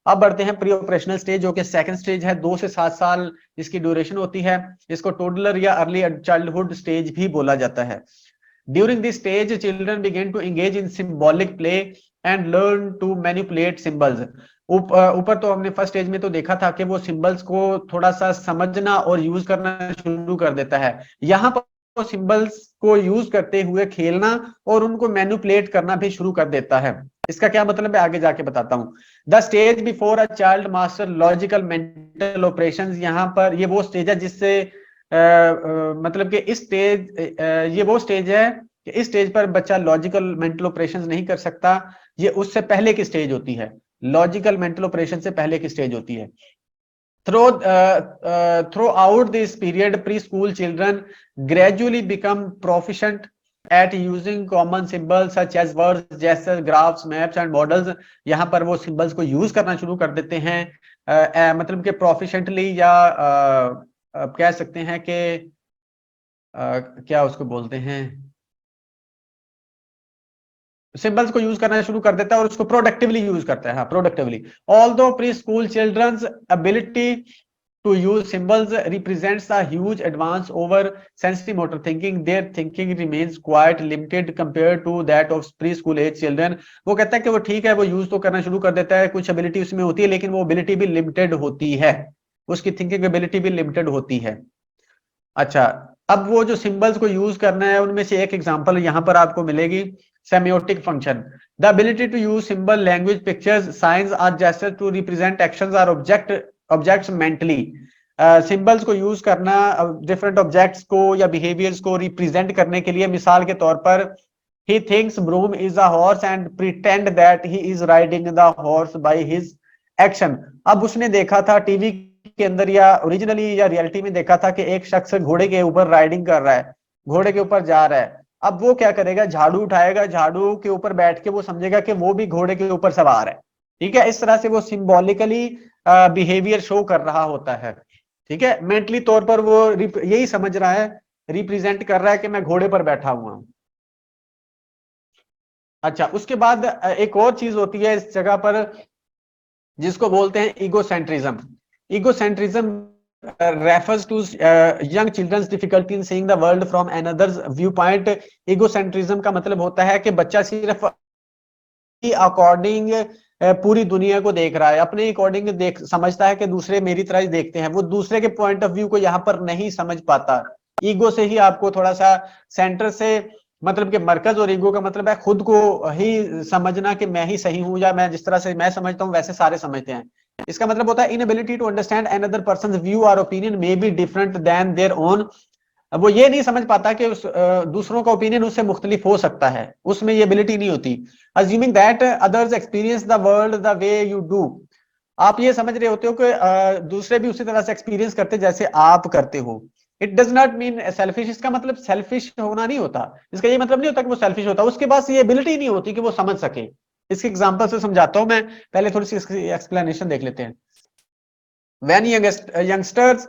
अब बढ़ते हैं प्री ऑपरेशनल स्टेज, जो कि सेकंड स्टेज है, 2 से 7 साल इसकी ड्यूरेशन होती है। इसको टोडलर या अर्ली चाइल्डहुड स्टेज भी बोला जाता है। During this stage children begin to engage in symbolic play and learn to manipulate symbols. ऊपर तो हमने फर्स्ट स्टेज में तो देखा था कि वो सिंबल्स को थोड़ा सा समझना और यूज करना शुरू कर देता है। यहाँ पर वो सिंबल्स को यूज करते हुए खेलना और उनको मैनिपुलेट करना भी शुरू कर देता है। इसका क्या मतलब है आगे जाके बताता हूँ। The stage before a child master logical mental operations, यहाँ पर ये वो स्टेज है जिससे मतलब कि इस स्टेज ये वो स्टेज है कि इस स्टेज पर बच्चा लॉजिकल मेंटल ऑपरेशंस नहीं कर सकता। ये उससे पहले की स्टेज होती है, लॉजिकल मेंटल ऑपरेशन से पहले की स्टेज होती है। Throughout this period, preschool children gradually become proficient at using common symbols such as words, gestures, graphs, maps and models। यहाँ पर वो सिंबल्स को यूज करना शुरू कर देते हैं, मतलब कि प्रोफिशेंटली, या कह सकते हैं कि क्या उसको बोलते हैं, सिंबल्स को यूज करना शुरू कर देता है और उसको प्रोडक्टिवली यूज करता है। हाँ, productively. Although pre school children's ability to use symbols represents a huge advance over sensory motor thinking, their thinking remains quite limited compared to that of preschool age children। वो कहता है कि वो ठीक है, वो यूज तो करना शुरू कर देता है, कुछ एबिलिटी उसमें होती है, लेकिन वो एबिलिटी भी लिमिटेड होती है, उसकी थिंकिंग एबिलिटी भी लिमिटेड होती है। अच्छा, अब वो जो सिंबल्स को यूज करना है उनमें से एक एग्जांपल यहाँ पर आपको मिलेगी, semiotic function. The ability to use symbol, language, pictures, signs or gesture to represent actions or objects mentally. Symbols को यूज करना डिफरेंट ऑब्जेक्ट्स को या बिहेवियर्स को रिप्रेजेंट करने के लिए, मिसाल के तौर पर he thinks broom is a horse and pretend that he is riding the horse by his action। अब उसने देखा था टीवी के अंदर या ओरिजिनली या रियलिटी में देखा था कि एक शख्स घोड़े के ऊपर राइडिंग कर रहा है, घोड़े के ऊपर जा रहा है। अब वो क्या करेगा, झाड़ू उठाएगा, झाड़ू के ऊपर बैठ के वो समझेगा कि वो भी घोड़े के ऊपर सवार है। ठीक है, इस तरह से वो सिंबॉलिकली बिहेवियर शो कर रहा होता है। ठीक है, मेंटली तौर पर वो यही समझ रहा है, रिप्रेजेंट कर रहा है कि मैं घोड़े पर बैठा हुआ हूं। अच्छा, उसके बाद एक और चीज होती है इस जगह पर जिसको बोलते हैं egocentrism. Egocentrism refers to young children's difficulty in seeing the world from another's viewpoint। Egocentrism का मतलब होता है कि बच्चा सिर्फ अकॉर्डिंग पूरी दुनिया को देख रहा है, अपने अकॉर्डिंग देख समझता है कि दूसरे मेरी तरह ही देखते हैं, वो दूसरे के पॉइंट ऑफ व्यू को यहाँ पर नहीं समझ पाता। ईगो से ही आपको थोड़ा सा सेंटर से, मतलब कि मरकज, और ईगो का मतलब है खुद को ही समझना कि मैं ही सही हूं, या मैं जिस तरह से मैं समझता हूं वैसे सारे समझते हैं। इसका मतलब होता है inability to understand another person's view और opinion may be different than their own. अब वो ये नहीं समझ पाता कि दूसरों का ओपिनियन उससे मुख्तलिफ हो सकता है, उसमें ये एबिलिटी नहीं होती। Assuming that others experience the world the way you do. आप ये समझ रहे होते हो कि दूसरे भी उसी तरह से एक्सपीरियंस करते जैसे आप करते हो। It does not mean selfish. इसका मतलब सेल्फिश होना नहीं होता, इसका ये मतलब नहीं होता कि वो सेल्फिश होता, उसके पास ये एबिलिटी नहीं होती कि वो समझ सके। इसके एग्जांपल से समझाता हूं मैं, पहले थोड़ी सी इसकी एक्सप्लेनेशन देख लेते हैं। When youngsters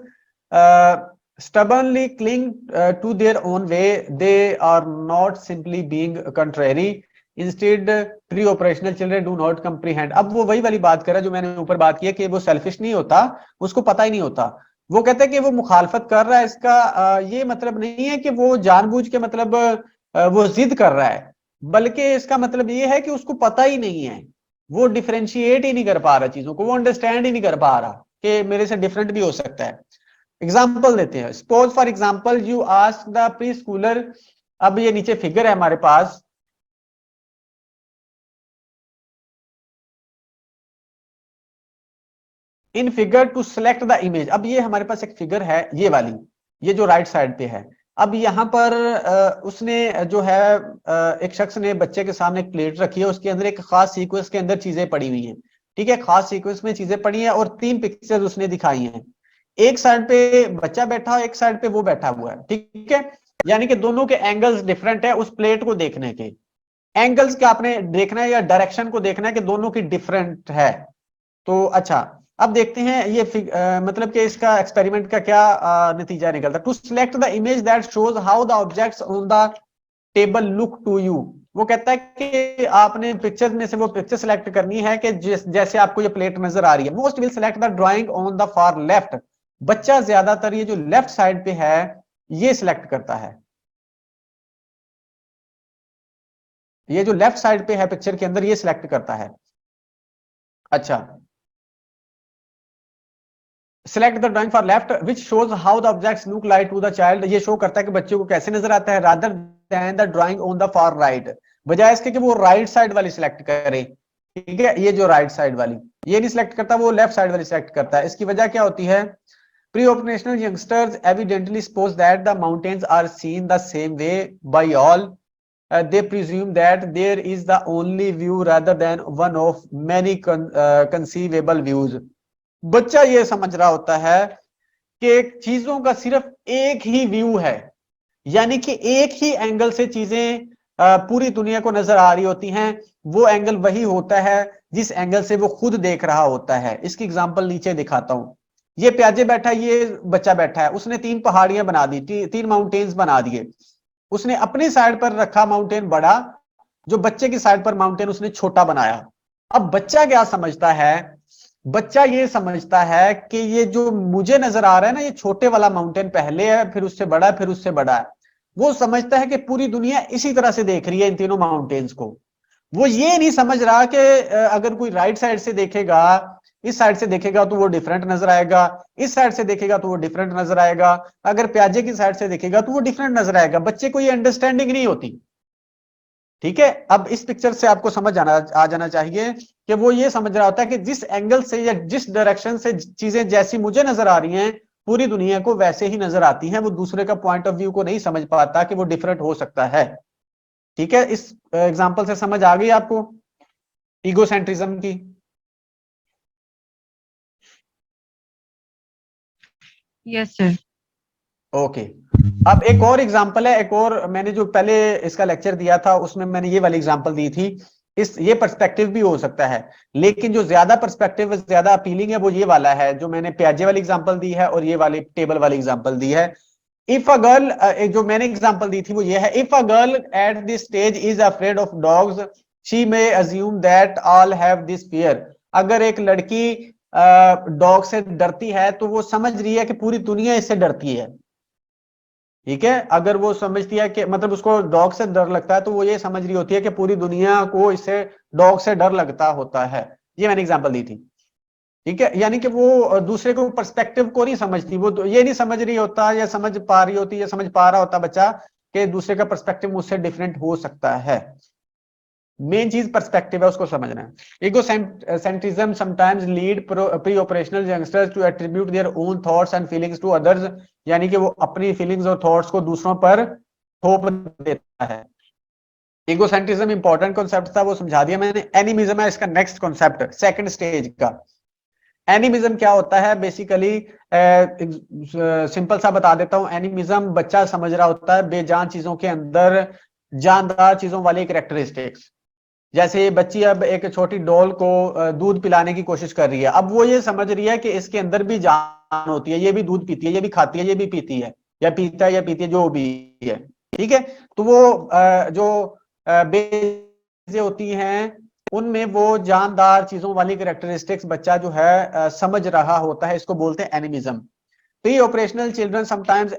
stubbornly cling to their own way, they are not simply being contrary, instead pre-operational children do not comprehend। अब वो वही वाली बात कर रहा है जो मैंने ऊपर बात की है कि वो सेल्फिश नहीं होता, उसको पता ही नहीं होता। वो कहते हैं कि वो मुखालफत कर रहा है, इसका ये मतलब नहीं है कि वो जानबूझ के मतलब वो जिद कर रहा है, बल्कि इसका मतलब ये है कि उसको पता ही नहीं है, वो डिफरेंशिएट ही नहीं कर पा रहा चीजों को, वो अंडरस्टैंड ही नहीं कर पा रहा कि मेरे से डिफरेंट भी हो सकता है। एग्जाम्पल देते हैं। Suppose for example you ask the preschooler. अब ये नीचे फिगर है हमारे पास, in figure two select the image. अब ये हमारे पास एक फिगर है, ये वाली, ये जो राइट साइड पे है। अब यहाँ पर उसने जो है एक शख्स ने बच्चे के सामने एक प्लेट रखी है, उसके अंदर एक खास सीक्वेंस के अंदर चीजें पड़ी हुई हैं। ठीक है, खास सीक्वेंस में चीजें पड़ी हैं और 3 पिक्चर्स उसने दिखाई हैं। एक साइड पे बच्चा बैठा, एक साइड पे वो बैठा हुआ है। ठीक है, यानी कि दोनों के एंगल्स डिफरेंट है उस प्लेट को देखने के। एंगल्स क्या आपने देखना है या डायरेक्शन को देखना है कि दोनों की डिफरेंट है। तो अच्छा, अब देखते हैं ये मतलब कि इसका एक्सपेरिमेंट का क्या नतीजा निकलता है। To select the image that shows how the objects on the table look to you. वो कहता है कि आपने पिक्चर में से वो पिक्चर सिलेक्ट करनी है कि जैसे आपको ये प्लेट नजर आ रही है। Most will select the drawing on the far left. बच्चा ज्यादातर ये जो लेफ्ट साइड पे है ये सिलेक्ट करता है, ये जो लेफ्ट साइड पे है पिक्चर के अंदर ये सिलेक्ट करता है। अच्छा, select the drawing for left which shows how the objects look like to the child. ये शो करता है कि बच्चे को कैसे नजर आता है, rather than the drawing on the far right, बजाय इसके कि वो राइट साइड वाली सिलेक्ट करे। ठीक है, ये जो राइट साइड वाली ये नहीं सिलेक्ट करता, वो लेफ्ट साइड वाली सिलेक्ट करता है। इसकी वजह क्या होती है? Preoperational youngsters evidently suppose that the mountains are seen the same way by all, they presume that there is the only view rather than one of many conceivable views। बच्चा ये समझ रहा होता है कि चीजों का सिर्फ एक ही व्यू है, यानी कि एक ही एंगल से चीजें पूरी दुनिया को नजर आ रही होती हैं। वो एंगल वही होता है जिस एंगल से वो खुद देख रहा होता है। इसकी एग्जांपल नीचे दिखाता हूं। ये प्याजे बैठा है, ये बच्चा बैठा है, उसने 3 पहाड़ियां बना दी, 3 माउंटेन्स बना दिए। उसने अपनी साइड पर रखा माउंटेन बड़ा, जो बच्चे की साइड पर माउंटेन उसने छोटा बनाया। अब बच्चा क्या समझता है? बच्चा ये समझता है कि ये जो मुझे नजर आ रहा है ना, ये छोटे वाला माउंटेन पहले है, फिर उससे बड़ा है, फिर उससे बड़ा है। वो समझता है कि पूरी दुनिया इसी तरह से देख रही है इन तीनों माउंटेन्स को। वो ये नहीं समझ रहा कि अगर कोई राइट साइड से देखेगा, इस साइड से देखेगा तो वो डिफरेंट नजर आएगा, इस साइड से देखेगा तो वो डिफरेंट नजर आएगा, अगर प्याजे की साइड से देखेगा तो वो डिफरेंट नजर आएगा। बच्चे को ये अंडरस्टैंडिंग नहीं होती। ठीक है, अब इस पिक्चर से आपको समझ आ जाना चाहिए कि वो ये समझ रहा होता है कि जिस एंगल से या जिस डायरेक्शन से चीजें जैसी मुझे नजर आ रही हैं पूरी दुनिया को वैसे ही नजर आती हैं। वो दूसरे का पॉइंट ऑफ व्यू को नहीं समझ पाता कि वो डिफरेंट हो सकता है। ठीक है, इस एग्जांपल से समझ आ गई आपको ईगोसेंट्रिज्म की? Yes sir. ओके, अब एक और एग्जांपल है, एक और मैंने जो पहले इसका लेक्चर दिया था उसमें मैंने ये वाली एग्जांपल दी थी। इस ये पर्सपेक्टिव भी हो सकता है, लेकिन जो ज्यादा पर्सपेक्टिव ज्यादा अपीलिंग है वो ये वाला है जो मैंने प्याजे वाली एग्जांपल दी है और ये वाली टेबल वाली एग्जांपल दी है। इफ अ गर्ल, जो मैंने एग्जांपल दी थी वो ये है, if a girl at this stage is afraid of dogs she may assume that all have this fear. अगर एक लड़की डॉग से डरती है तो वो समझ रही है कि पूरी दुनिया इससे डरती है। ठीक है, अगर वो समझती है कि मतलब उसको डॉग से डर लगता है तो वो ये समझ रही होती है कि पूरी दुनिया को इससे डॉग से डर लगता होता है। ये मैंने एग्जांपल दी थी। ठीक है, यानी कि वो दूसरे को पर्सपेक्टिव को नहीं समझती, वो ये नहीं समझ रही होता या समझ पा रही होती या समझ पा रहा होता बच्चा कि दूसरे का पर्सपेक्टिव मुझसे डिफरेंट हो सकता है। मेन चीज पर्सपेक्टिव है, उसको समझना है। Egocentrism sometimes lead preoperational youngsters to attribute their own thoughts and feelings to others, यानी कि वो अपनी फीलिंग्स और थॉट्स को दूसरों पर थोप देता है। ईगोसेंट्रिज्म इंपॉर्टेंट कॉन्सेप्ट था, वो समझा दिया मैंने। एनिमिज्म है इसका नेक्स्ट कॉन्सेप्ट, सेकंड स्टेज का। एनिमिज्म क्या होता है? बेसिकली सिंपल सा बता देता हूं। एनिमिज्म बच्चा समझ रहा होता है बेजान चीजों के अंदर जानदार चीजों वाली कैरेक्टरिस्टिक्स। जैसे ये बच्ची अब एक छोटी डॉल को दूध पिलाने की कोशिश कर रही है। अब वो ये समझ रही है कि इसके अंदर भी जान होती है, ये भी दूध पीती है, ये भी खाती है, ये भी पीती है, या पीता है या पीती है, जो भी है। ठीक है, तो वो जो चीजें होती हैं उनमें वो जानदार चीजों वाली कैरेक्टरिस्टिक्स बच्चा जो है समझ रहा होता है। इसको बोलते हैं animism. Pre operational children sometimes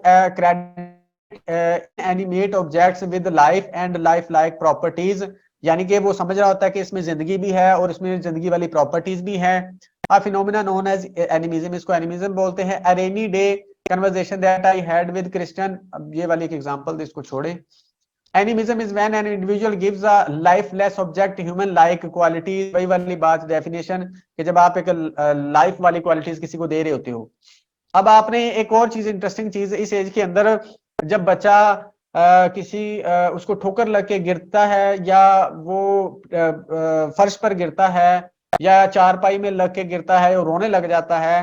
animate objects with life and life like properties, यानी कि वो समझ रहा होता है कि इसमें जिंदगी भी है और इसमें जिंदगी वाली प्रॉपर्टीज भी है। A phenomena known as animism, इसको एनिमिज्म बोलते हैं। A rainy day conversation that I had with Christian, अब ये वाली एक एग्जांपल, इसको छोड़े। Animism is when an individual gives a lifeless object human like quality, वही वाली बात डेफिनेशन कि जब आप एक लाइफ वाली क्वालिटीज किसी को दे रहे होते हो। अब आपने एक और चीज, इंटरेस्टिंग चीज, इस एज के अंदर जब बच्चा उसको ठोकर लग के गिरता है, या वो फर्श पर गिरता है, या चारपाई में लग के गिरता है और रोने लग जाता है,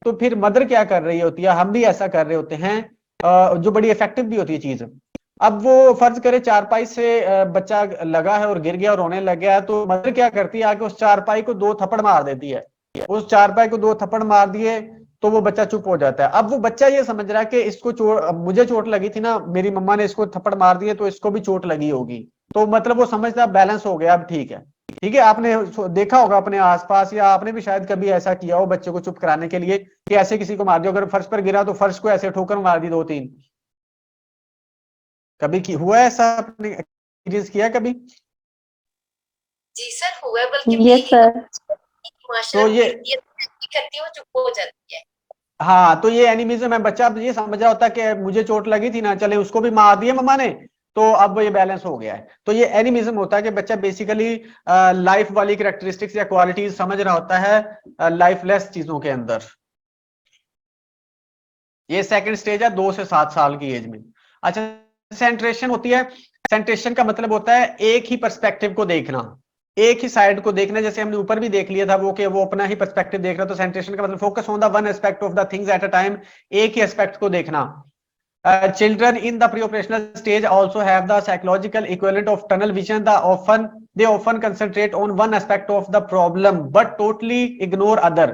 तो फिर मदर क्या कर रही होती है, हम भी ऐसा कर रहे होते हैं, जो बड़ी इफेक्टिव भी होती है चीज। अब वो फर्ज करे चारपाई से बच्चा लगा है और गिर गया और रोने लग गया, तो मदर क्या करती है, आके उस चारपाई को 2 थप्पड़ मार देती है। उस चारपाई को 2 थप्पड़ मार दिए तो वो बच्चा चुप हो जाता है। अब वो बच्चा ये समझ रहा है कि इसको चोट, मुझे चोट लगी थी ना, मेरी मम्मा ने इसको थप्पड़ मार दिए तो इसको भी चोट लगी होगी, तो मतलब वो समझता है बैलेंस हो गया, अब ठीक है। ठीक है, आपने देखा होगा अपने आसपास, या आपने भी शायद कभी ऐसा किया हो बच्चे को चुप कराने के लिए कि ऐसे किसी को मार दिया, अगर फर्श पर गिरा तो फर्श को ऐसे ठोकर मार दी 2-3। कभी की हुआ है ऐसा, आपने एक्सपीरियंस किया कभी? जी सर हुआ है, बल्कि यस सर। तो ये करती है, चुप हो जाती है। हाँ, तो ये एनिमिज्म है। बच्चा अब ये समझ रहा होता है कि मुझे चोट लगी थी ना, चले उसको भी मार दिए मम्मा ने, तो अब ये बैलेंस हो गया है। तो ये एनिमिज्म होता है कि बच्चा बेसिकली लाइफ वाली कैरेक्टरिस्टिक्स या क्वालिटीज समझ रहा होता है लाइफलेस चीजों के अंदर। ये सेकंड स्टेज है 2 से 7 साल की एज में। अच्छा, सेंट्रेशन होती है। सेंट्रेशन का मतलब होता है एक ही पर्सपेक्टिव को देखना, एक ही साइड को देखना। जैसे हमने ऊपर भी देख लिया था वो कि वो अपना ही पर्सपेक्टिव देख रहा, तो सेंट्रेशन का मतलब focus on the one aspect of the things at a time, एक ही एस्पेक्ट को देखना। Children in the pre-operational stage also have the psychological equivalent of tunnel vision. They often concentrate on one aspect of the problem but totally ignore other.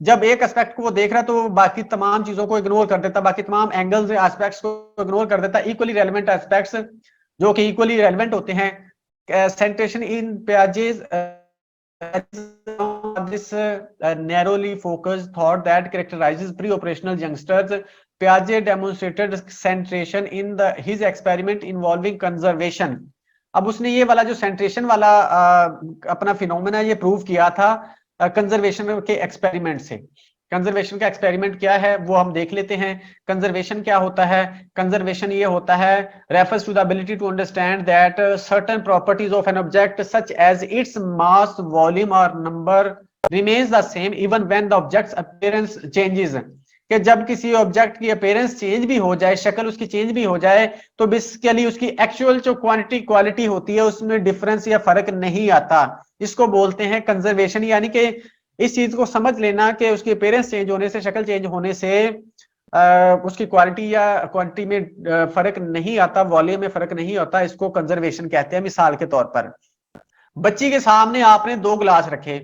जब एक aspect को वो देख रहा है तो बाकी तमाम चीजों को इग्नोर कर देता, बाकी तमाम एंगल्स एस्पेक्ट्स को इग्नोर कर देता। इक्वली रेलेवेंट एस्पेक्ट्स जो कि इक्वली रेलेवेंट होते हैं। सेंट्रेशन इन Piaget's this narrowly focused thought that characterizes pre-operational youngsters. Piaget demonstrated centration in his experiment involving conservation. अब उसने ये वाला जो सेंट्रेशन वाला अपना फिनोमेना ये प्रूव किया था कंजर्वेशन के एक्सपेरिमेंट से। कंजर्वेशन का एक्सपेरिमेंट क्या है वो हम देख लेते हैं। कंजर्वेशन क्या होता है? कंजर्वेशन ये होता है refers to the ability to understand that certain properties of an object such as its mass, volume or number remains the same even when the object's appearance changes। कि जब किसी ऑब्जेक्ट की अपीयरेंस चेंज भी हो जाए, शक्ल उसकी change भी हो जाए, तो बेसिकली उसकी एक्चुअल जो क्वालिटी होती है उसमें डिफरेंस या फर्क नहीं आता। इसको बोलते हैं कंजर्वेशन। यानी कि इस चीज को समझ लेना कि उसकी अपीयरेंस चेंज होने से, शक्ल चेंज होने से उसकी क्वालिटी या क्वांटिटी में फर्क नहीं आता, वॉल्यूम में फर्क नहीं होता। इसको कंजर्वेशन कहते हैं। मिसाल के तौर पर बच्ची के सामने आपने 2 गिलास रखे,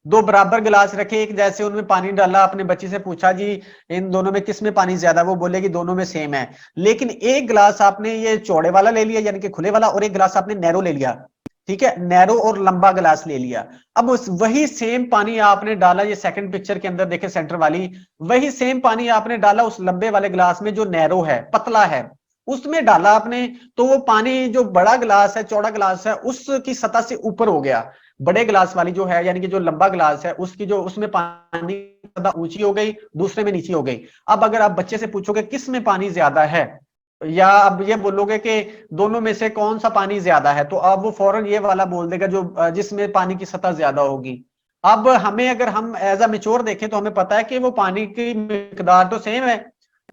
2 बराबर गिलास रखे, एक जैसे उनमें पानी डाला। आपने बच्ची से पूछा जी इन दोनों में किस में पानी ज्यादा, वो बोलेगी दोनों में सेम है। लेकिन एक गिलास आपने ये चौड़े वाला ले लिया यानी कि खुले वाला, और एक गिलास आपने नैरो ले लिया। ठीक है, नैरो और लंबा गिलास ले लिया। अब उस वही सेम पानी आपने डाला, ये सेकंड पिक्चर के अंदर देखे सेंटर वाली, वही सेम पानी आपने डाला उस लंबे वाले गिलास में जो नैरो है, पतला है, उसमें डाला आपने। तो वो पानी जो बड़ा गिलास है, चौड़ा गिलास है, उसकी सतह से ऊपर हो गया। बड़े गिलास वाली जो है यानी कि जो लंबा गिलास है उसकी जो उसमें पानी सतह ऊंची हो गई, दूसरे में नीची हो गई। अब अगर आप बच्चे से पूछोगे किस में पानी ज्यादा है, या अब ये बोलोगे कि दोनों में से कौन सा पानी ज्यादा है, तो अब वो फौरन ये वाला बोल देगा जो जिसमें पानी की सतह ज्यादा होगी। अब हमें अगर हम एज अ मेच्योर देखें तो हमें पता है कि वो पानी की मिकदार तो सेम है।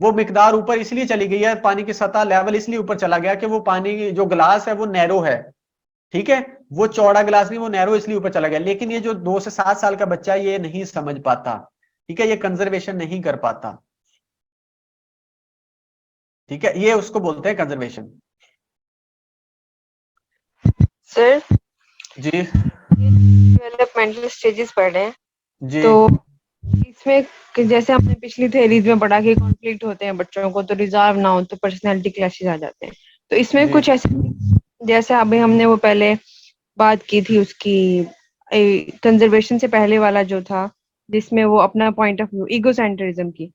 वो मिकदार ऊपर इसलिए चली गई है, पानी की सतह लेवल इसलिए ऊपर चला गया कि वो पानी जो गिलास है वो नैरो है। ठीक है, वो चौड़ा गिलास नहीं, वो नैरो इसलिए ऊपर चला गया। लेकिन ये जो 2 से 7 साल का बच्चा ये नहीं समझ पाता। ठीक है, ये कंजर्वेशन नहीं कर पाता। ठीक है, ये उसको बोलते हैं कंजर्वेशन। सर जी डेवलपमेंटल स्टेजेस पढ़ रहे हैं जी तो इसमें जैसे हमने पिछली थ्योरीज में पढ़ा कि कॉन्फ्लिक्ट होते हैं बच्चों को, तो रिजॉल्व ना हो तो पर्सनैलिटी क्लैशेस आ जाते हैं। तो इसमें जी। कुछ ऐसे जैसे अभी हमने वो पहले बात की थी उसकी कंजर्वेशन से पहले वाला जो था जिसमें वो अपना पॉइंट ऑफ व्यू ईगोसेंट्रिज्म की,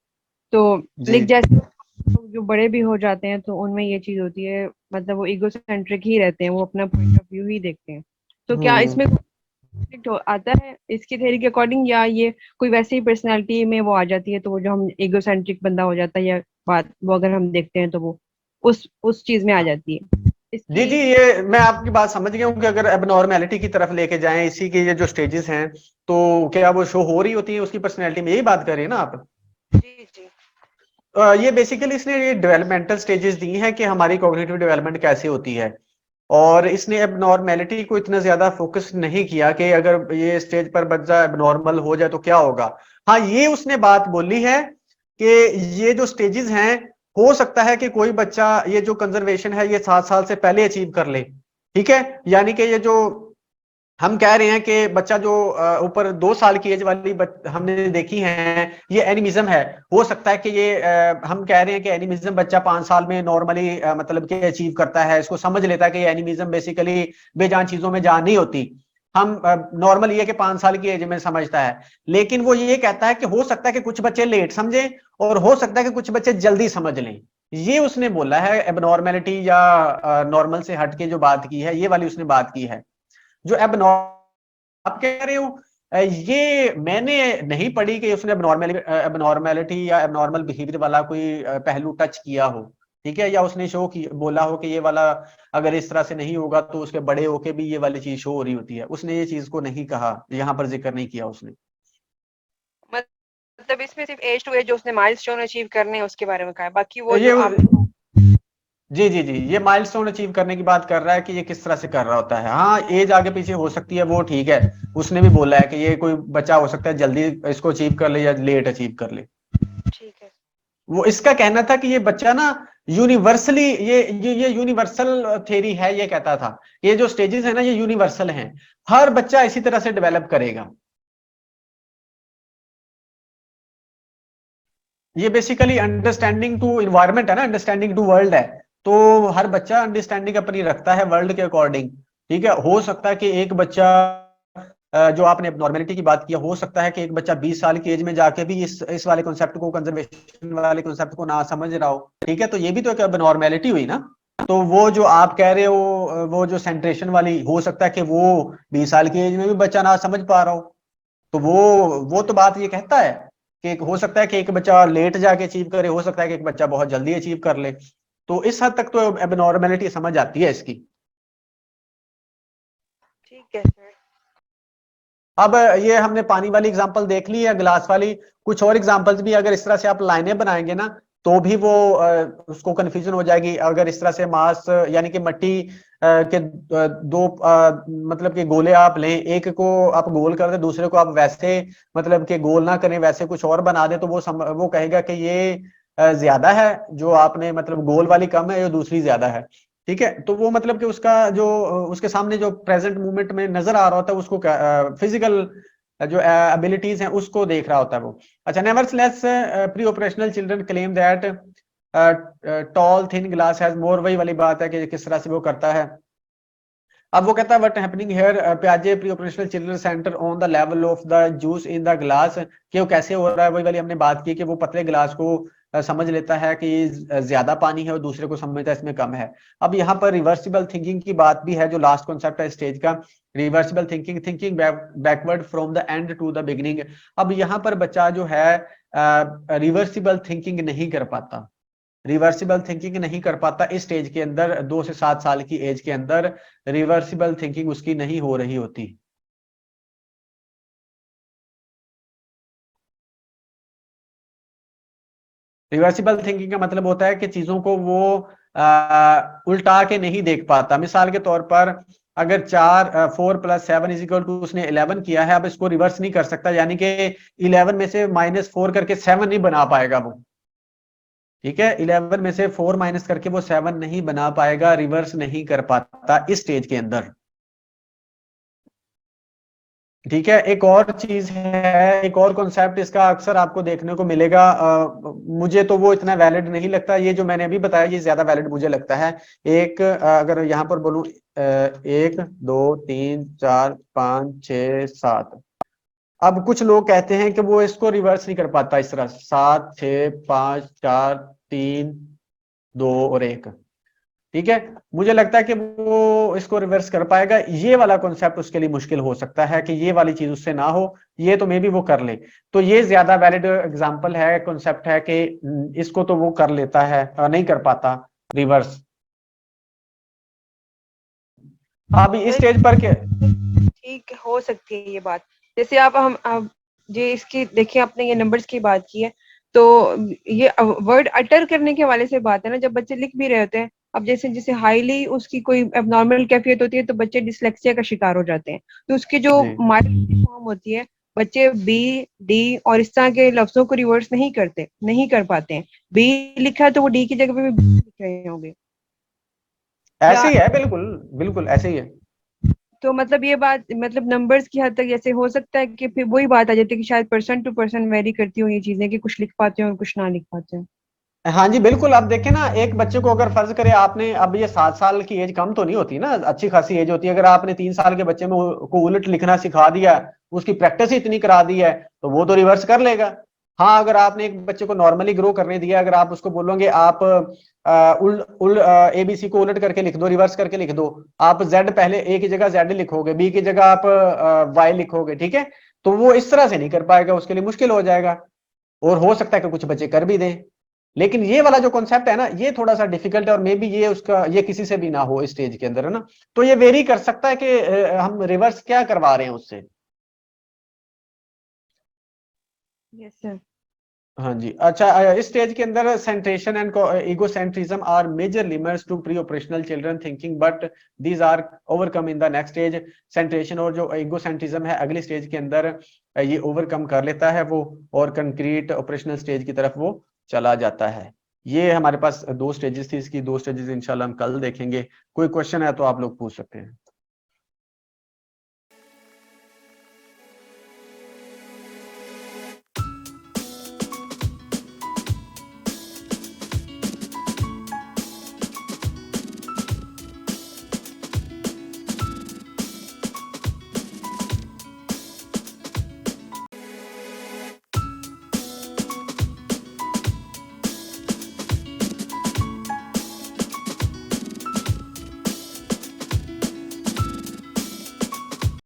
तो जी जैसे जो बड़े भी हो जाते हैं तो उनमें ये चीज होती है, मतलब वो ईगोसेंट्रिक ही रहते हैं, वो अपना पॉइंट ऑफ व्यू ही देखते हैं। तो क्या इसमें conflict आता है इसकी थ्योरी के अकॉर्डिंग, या ये कोई वैसे ही पर्सनालिटी में वो आ जाती है, तो वो जो हम ईगोसेंट्रिक बंदा हो जाता है या बात वो अगर हम देखते हैं तो वो उस चीज में आ जाती है जी जी, ये मैं आपकी बात समझ गया हूँ कि अगर एबनॉर्मेलिटी की तरफ लेके जाएं इसी के ये जो स्टेजेस हैं, तो क्या वो शो हो रही होती है उसकी पर्सनैलिटी में, यही बात कर रही है ना आप? जी जी ये बेसिकली इसने ये डेवलपमेंटल स्टेजेस दी हैं कि हमारी कॉग्निटिव डेवलपमेंट कैसे होती है। और इसने एबनॉर्मेलिटी को इतना ज्यादा फोकस नहीं किया कि अगर ये स्टेज पर बच्चा एबनॉर्मल हो जाए तो क्या होगा। हाँ, ये उसने बात बोली है कि ये जो स्टेजेस हैं, हो सकता है कि कोई बच्चा ये जो कंजर्वेशन है ये 7 साल से पहले अचीव कर ले। ठीक है, यानी कि ये जो हम कह रहे हैं कि बच्चा जो ऊपर 2 साल की एज वाली हमने देखी है, ये एनिमिज्म है। हो सकता है कि ये हम कह रहे हैं कि एनिमिज्म बच्चा 5 साल में नॉर्मली मतलब कि अचीव करता है, इसको समझ लेता है कि एनिमिज्म बेसिकली बेजान चीजों में जान नहीं होती। हम नॉर्मल ये कि 5 साल की एज में समझता है, लेकिन वो ये कहता है कि हो सकता है कि कुछ बच्चे लेट समझे और हो सकता है कि कुछ बच्चे जल्दी समझ लें। ये उसने बोला है, एबनॉर्मेलिटी या नॉर्मल से हट के जो बात की है, ये वाली उसने बात की है। जो आप कह रहे हो ये मैंने नहीं पढ़ी कि उसने एबनॉर्मेलिटी या एबनॉर्मल बिहेवियर वाला कोई पहलू टच किया हो, ठीक है, या उसने शो की बोला हो कि ये वाला अगर इस तरह से नहीं होगा तो उसके बड़े होके भी ये वाली चीज शो हो रही होती है। उसने ये चीज को नहीं कहा, यहाँ पर जिक्र नहीं किया उसने। मतलब इसमें सिर्फ एज टू एज जो उसने माइलस्टोन अचीव करने हैं उसके बारे में कहा है, बाकी वो ये जो आप जी जी जी, ये माइलस्टोन अचीव करने की बात कर रहा है कि ये किस तरह से कर रहा होता है। हाँ, एज आगे पीछे हो सकती है, वो ठीक है। उसने भी बोला है कि ये कोई बच्चा हो सकता है जल्दी इसको अचीव कर ले या लेट अचीव कर ले। ठीक है। वो इसका कहना था कि ये बच्चा ना यूनिवर्सली ये यूनिवर्सल थ्योरी है, ये कहता था ये जो स्टेजेस है ना ये यूनिवर्सल हैं, हर बच्चा इसी तरह से डेवलप करेगा। ये बेसिकली अंडरस्टैंडिंग टू इन्वायरमेंट है ना, अंडरस्टैंडिंग टू वर्ल्ड है। तो हर बच्चा अंडरस्टैंडिंग अपनी रखता है वर्ल्ड के अकॉर्डिंग, ठीक है। हो सकता है कि एक बच्चा जो आपने नॉर्मेलिटी की बात की, हो सकता है कि एक बच्चा 20 साल की एज में जाके भी इस वाले कॉन्सेप्ट को, कंजर्वेशन वाले कॉन्सेप्ट को ना समझ रहा हो, ठीक है। तो ये भी तो एक नॉर्मेलिटी हुई ना। तो वो जो आप कह रहे हो वो जो सेंट्रेशन वाली, हो सकता है कि वो 20 साल की एज में भी बच्चा ना समझ पा रहा हो। तो वो तो बात ये कहता है कि हो सकता है कि एक बच्चा लेट जाके अचीव करे, हो सकता है कि एक बच्चा बहुत जल्दी अचीव कर ले। तो इस हद तक तो एबनॉर्मेलिटी समझ आती है इसकी। ठीक है सर। अब ये हमने पानी वाली एग्जांपल देख ली है, ग्लास वाली। कुछ और एग्जांपल्स भी अगर इस तरह से आप लाइनें बनाएंगे ना तो भी वो उसको कंफ्यूजन हो जाएगी। अगर इस तरह से मास यानी कि मिट्टी के दो मतलब के गोले आप लें, एक को आप गोल कर दे, दूसरे को आप वैसे मतलब कि गोल ना करें, वैसे कुछ और बना दे, तो वो कहेगा कि ये ज्यादा है, जो आपने मतलब गोल वाली कम है, जो दूसरी ज्यादा है, ठीक है। तो वो मतलब कि उसका जो उसके सामने जो प्रेजेंट मूवमेंट में नजर आ रहा होता है उसको फिजिकल जो एबिलिटीज हैं उसको देख रहा होता है वो। अच्छा, nevertheless pre operational children claim that tall thin glass has more, वही वाली बात है कि किस तरह से वो करता है। अब वो कहता है व्हाट हैपनिंग हियर प्याजे pre operational children centre on the level of the juice in the glass, कि वो कैसे हो रहा है। वही वाली हमने बात की कि वो पतले ग्लास को समझ लेता है कि ज्यादा पानी है और दूसरे को समझता है इसमें कम है। अब यहाँ पर रिवर्सिबल थिंकिंग की बात भी है, जो लास्ट कॉन्सेप्ट है स्टेज का, reversible thinking, thinking backward from the end to the beginning. अब यहाँ पर बच्चा जो है रिवर्सिबल थिंकिंग नहीं कर पाता, रिवर्सिबल थिंकिंग नहीं कर पाता इस स्टेज के अंदर, 2 से 7 साल की एज के अंदर रिवर्सिबल थिंकिंग उसकी नहीं हो रही होती। रिवर्सिबल थिंकिंग का मतलब होता है कि चीजों को वो उल्टा के नहीं देख पाता। मिसाल के तौर पर अगर 4 + 7 = उसने 11 किया है, अब इसको रिवर्स नहीं कर सकता, यानी कि 11 में से -4 करके 7 नहीं बना पाएगा वो, ठीक है। 11 में से 4 माइनस करके वो 7 नहीं बना पाएगा, रिवर्स नहीं कर पाता इस स्टेज के अंदर, ठीक है। एक और चीज है, एक और कॉन्सेप्ट इसका अक्सर आपको देखने को मिलेगा, मुझे तो वो इतना वैलिड नहीं लगता, ये जो मैंने अभी बताया ये ज्यादा वैलिड मुझे लगता है। एक अगर यहाँ पर बोलूं 1 2 3 4 5 6 7, अब कुछ लोग कहते हैं कि वो इसको रिवर्स नहीं कर पाता इस तरह, 7 6 5 4 3 2 और 1, ठीक है। मुझे लगता है कि वो इसको रिवर्स कर पाएगा। ये वाला कॉन्सेप्ट उसके लिए मुश्किल हो सकता है कि ये वाली चीज उससे ना हो, ये तो मे भी वो कर ले। तो ये ज्यादा वैलिड एग्जांपल है, कॉन्सेप्ट है कि इसको तो वो कर लेता है और नहीं कर पाता रिवर्स। अभी इस स्टेज पर क्या ठीक हो सकती है ये बात। जैसे आप जो इसकी देखिए, आपने ये नंबर्स की बात की है, तो ये वर्ड अटर करने के हवाले से बात है ना, जब बच्चे लिख भी रहे होते हैं। अब जैसे जैसे हाईली उसकी कोई एबनॉर्मल कैफियत होती है तो बच्चे डिसलेक्सिया का शिकार हो जाते हैं, तो उसकी जो जी माइल्ड फॉर्म होती है, बच्चे बी डी और इस तरह के लफ्जों को रिवर्स नहीं कर पाते हैं। बी लिखा है तो वो डी की जगह पे भी बी लिख रहे होंगे, ऐसे या ही है, बिल्कुल बिल्कुल ऐसे ही है। तो मतलब ये बात मतलब नंबर्स की हद तक जैसे हो सकता है कि फिर वही बात आ जाती है कि शायद पर्सन टू पर्सन वेरी करती हो ये चीजें कि कुछ लिख पाते हो और कुछ ना लिख पाते हो। हाँ जी बिल्कुल। आप देखें ना, एक बच्चे को अगर फर्ज करे आपने, अब ये 7 साल की एज कम तो नहीं होती ना, अच्छी खासी एज होती है। अगर आपने 3 साल के बच्चे में को उलट लिखना सिखा दिया, उसकी प्रैक्टिस ही इतनी करा दी है, तो वो तो रिवर्स कर लेगा। हाँ, अगर आपने एक बच्चे को नॉर्मली ग्रो करने दिया, अगर आप उसको बोलोगे आप उल उल एबीसी को उलट करके लिख दो, रिवर्स करके लिख दो, आप जेड पहले ए की जगह जेड लिखोगे, बी की जगह आप वाई लिखोगे, ठीक है, तो वो इस तरह से नहीं कर पाएगा, उसके लिए मुश्किल हो जाएगा। और हो सकता है कि कुछ बच्चे कर भी दें, लेकिन ये वाला जो कॉन्सेप्ट है ना, ये थोड़ा सा डिफिकल्ट है, और मे बी ये उसका ये किसी से भी ना हो इस स्टेज के अंदर, है ना। तो ये वेरी कर सकता है कि हम रिवर्स क्या करवा रहे हैं उससे। Yes sir. हाँ जी। अच्छा, इस स्टेज के अंदर centration and egocentrism are major limits to pre operational children thinking, but these are overcome in the next stage. Centration और जो ईगोसेंट्रिज्म है अगले स्टेज के अंदर ये ओवरकम कर लेता है वो, और कंक्रीट ऑपरेशनल स्टेज की तरफ वो चला जाता है। ये हमारे पास 2 स्टेजेस थी, इसकी 2 स्टेजेस इंशाल्लाह हम कल देखेंगे। कोई क्वेश्चन है तो आप लोग पूछ सकते हैं।